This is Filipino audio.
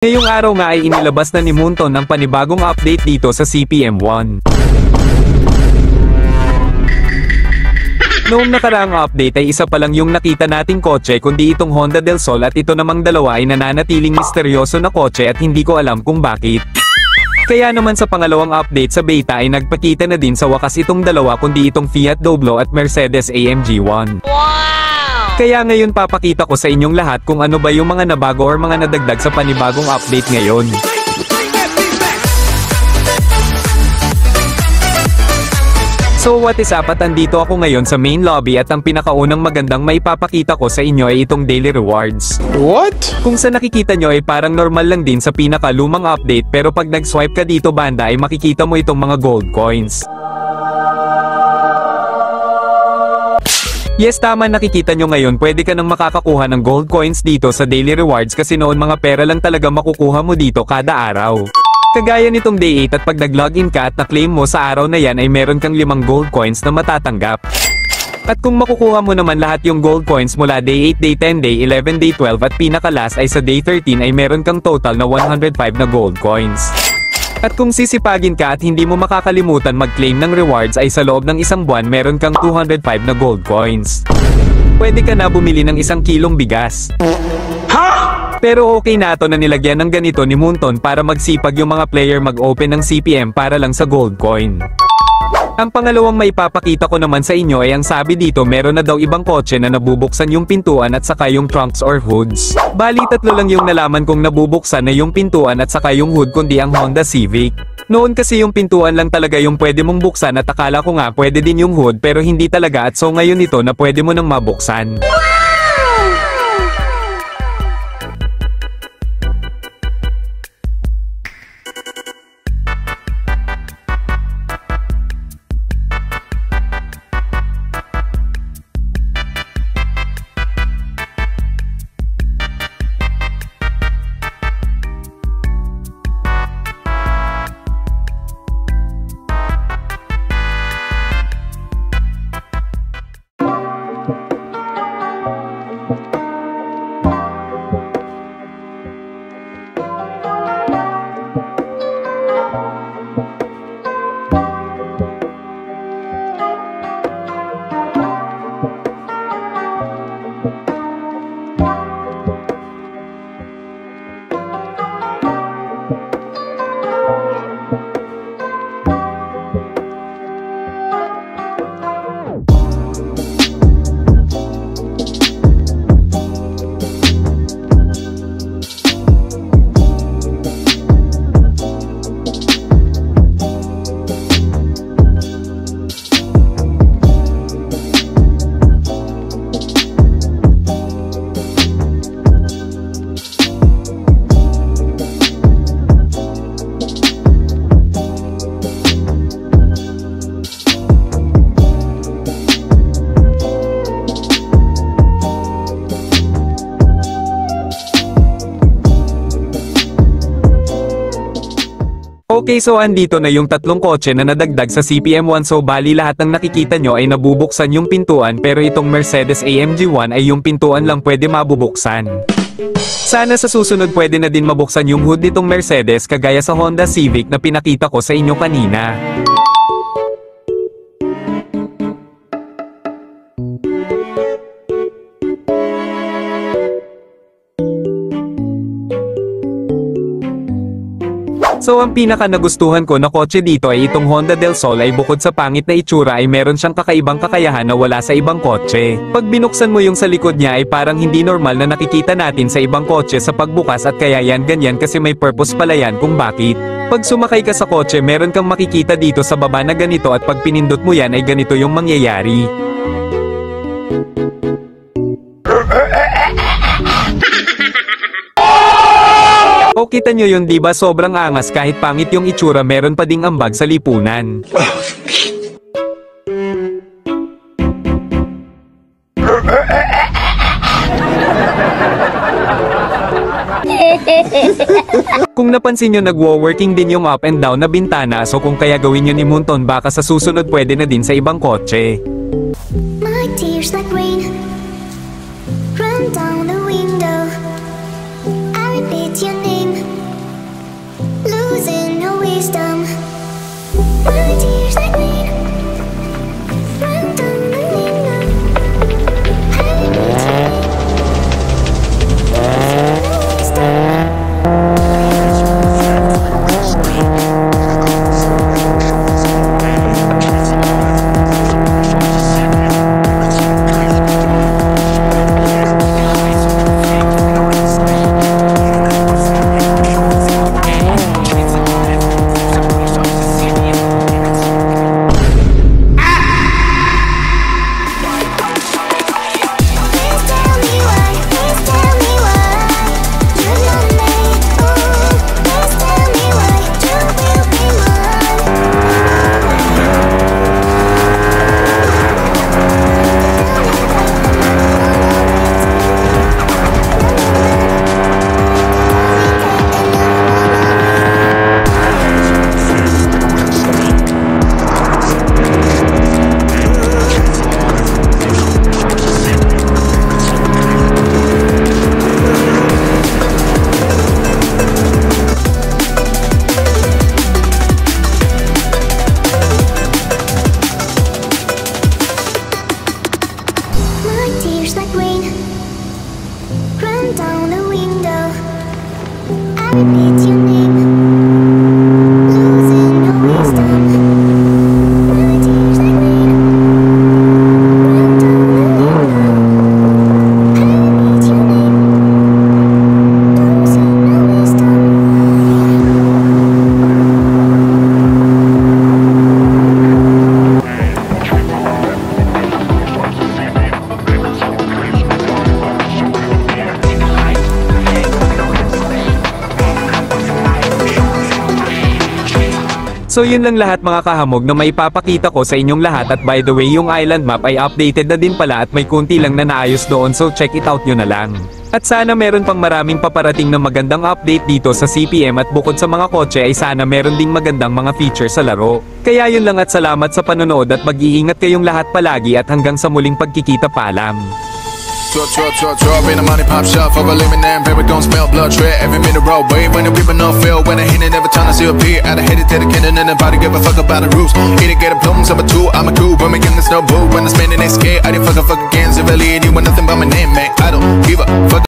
Ngayong araw nga ay inilabas na ni Moonton ang panibagong update dito sa CPM1. Noong nakaraang update ay isa pa lang yung nakita nating kotse kundi itong Honda Del Sol at ito namang dalawa ay nananatiling misteryoso na kotse at hindi ko alam kung bakit. Kaya naman sa pangalawang update sa beta ay nagpakita na din sa wakas itong dalawa kundi itong Fiat Doblo at Mercedes AMG 1. Kaya ngayon papakita ko sa inyong lahat kung ano ba yung mga nabago or mga nadagdag sa panibagong update ngayon. So what is up, at andito ako ngayon sa main lobby at ang pinakaunang magandang maipapakita ko sa inyo ay itong daily rewards. What? Kung sa nakikita nyo ay parang normal lang din sa pinakalumang update pero pag nag-swipe ka dito banda ay makikita mo itong mga gold coins. Yes, tama, nakikita nyo ngayon pwede ka nang makakakuha ng gold coins dito sa daily rewards kasi noon mga pera lang talaga makukuha mo dito kada araw. Kagaya nitong day 8 at pag nag-login ka at na-claim mo sa araw na yan ay meron kang 5 gold coins na matatanggap. At kung makukuha mo naman lahat yung gold coins mula day 8, day 10, day 11, day 12 at pinaka-last ay sa day 13 ay meron kang total na 105 na gold coins. At kung sisipagin ka at hindi mo makakalimutan mag-claim ng rewards ay sa loob ng isang buwan meron kang 205 na gold coins. Pwede ka na bumili ng 1 kilong bigas. Pero okay na ito na nilagyan ng ganito ni Moonton para magsipag yung mga player mag-open ng CPM para lang sa gold coin. Ang pangalawang maipapakita ko naman sa inyo ay ang sabi dito meron na daw ibang kotse na nabubuksan yung pintuan at saka yung trunks or hoods. Bali 3 lang yung nalaman kong nabubuksan na yung pintuan at saka yung hood kundi ang Honda Civic. Noon kasi yung pintuan lang talaga yung pwede mong buksan at akala ko nga pwede din yung hood pero hindi talaga at so ngayon ito na pwede mo nang mabuksan. Okay, so andito na yung 3 kotse na nadagdag sa CPM1 so bali lahat ng nakikita nyo ay nabubuksan yung pintuan pero itong Mercedes AMG 1 ay yung pintuan lang pwede mabubuksan. Sana sa susunod pwede na din mabuksan yung hood nitong Mercedes kagaya sa Honda Civic na pinakita ko sa inyo kanina. So ang pinaka nagustuhan ko na kotse dito ay itong Honda Del Sol ay bukod sa pangit na itsura ay meron siyang kakaibang kakayahan na wala sa ibang kotse. Pag binuksan mo yung sa likod niya ay parang hindi normal na nakikita natin sa ibang kotse sa pagbukas at kaya yan ganyan kasi may purpose pala yan kung bakit. Pag sumakay ka sa kotse meron kang makikita dito sa baba na ganito at pag pinindot mo yan ay ganito yung mangyayari. O kita nyo yun diba sobrang angas kahit pangit yung itsura meron pa ding ambag sa lipunan. Kung napansin nyo nagwo-working din yung up and down na bintana so kung kaya gawin nyo ni Moonton baka sa susunod pwede na din sa ibang kotse. My tears like rain run down the window. I repeat your name. repeat your name. Losing no wisdom. My tears like rain. Run down the lane. I repeat your name. Losing no wisdom. So yun lang lahat mga kahamog na maipapakita ko sa inyong lahat, at by the way yung island map ay updated na din pala at may kunti lang na naayos doon, so check it out nyo na lang. At sana meron pang maraming paparating na magandang update dito sa CPM, at bukod sa mga kotse ay sana meron ding magandang mga feature sa laro. Kaya yun lang at salamat sa panonood at mag-iingat kayong lahat palagi at hanggang sa muling pagkikita, paalam. Drop in the money pop shop for a lemon and baby gon' smell blood tread every minute road wave when the people no feel when I hit it every time I see a peer I hit it to the cannon and nobody give a fuck about the rules eat it get a plums I'm a two I'm a cool but making this no boo when I'm spending it scared I didn't fuck again so really anyone nothing but my name man I don't give a fuck